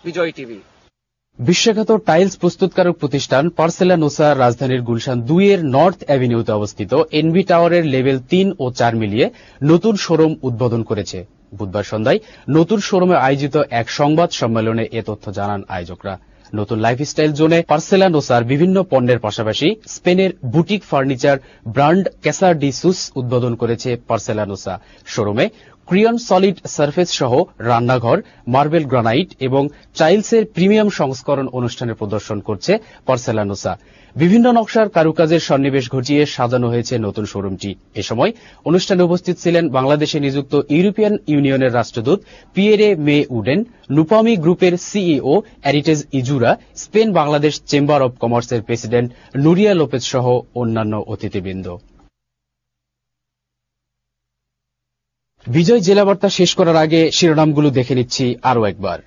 বিজয় TV. বিশ্বখ্যাত tiles প্রস্তুতকারক প্রতিষ্ঠান পার্সেলানোসা রাজধানীর গুলশান 2 এর নর্থ অ্যাভিনিউতে অবস্থিত এনবি টাওয়ারের লেভেল 3 ও 4 মিলিয়ে নতুন শোরুম উদ্বোধন করেছে। বুধবার সন্ধ্যায় নতুন শোরুমে আয়োজিত এক সংবাদ সম্মেলনে এ তথ্য জানান আয়োজকরা। নতুন লাইফস্টাইল জোনে পার্সেলানোসার বিভিন্ন পণ্যের পাশাপাশি স্পেনের বুটিক ফার্নিচার ব্র্যান্ড ক্যাসার ডি সুস উদ্বোধন করেছে পার্সেলানোসা। শোরুমে ক্রিয়ন সলিড সারফেস সহ রান্নাঘর, মার্বেল গ্রানাইট এবং টাইলসের প্রিমিয়াম সংস্করণ অনুষ্ঠানে প্রদর্শন করছে পার্সেলানোসা। বিভিন্ন নকশার কারুকাজের সন্নিবেশ ঘটিয়ে সাজানো হয়েছে নতুন শোরুমটি। এ সময় অনুষ্ঠানে উপস্থিত ছিলেন বাংলাদেশে নিযুক্ত ইউরোপিয়ান ইউনিয়নের রাষ্ট্রদূত পিয়েরে মে উডেন, নুপামি গ্রুপের সিইও অ্যারিটেজ ইজুরা, স্পেন বাংলাদেশ চেম্বার অব কমার্সের প্রেসিডেন্ট নুরিয়া লোপেজ সহ অন্যান্য অতিথিবৃন্দ। বিজয় জেলা বার্তা শেষ করার আগে শিরোনামগুলো দেখে নিচ্ছি আরও একবার।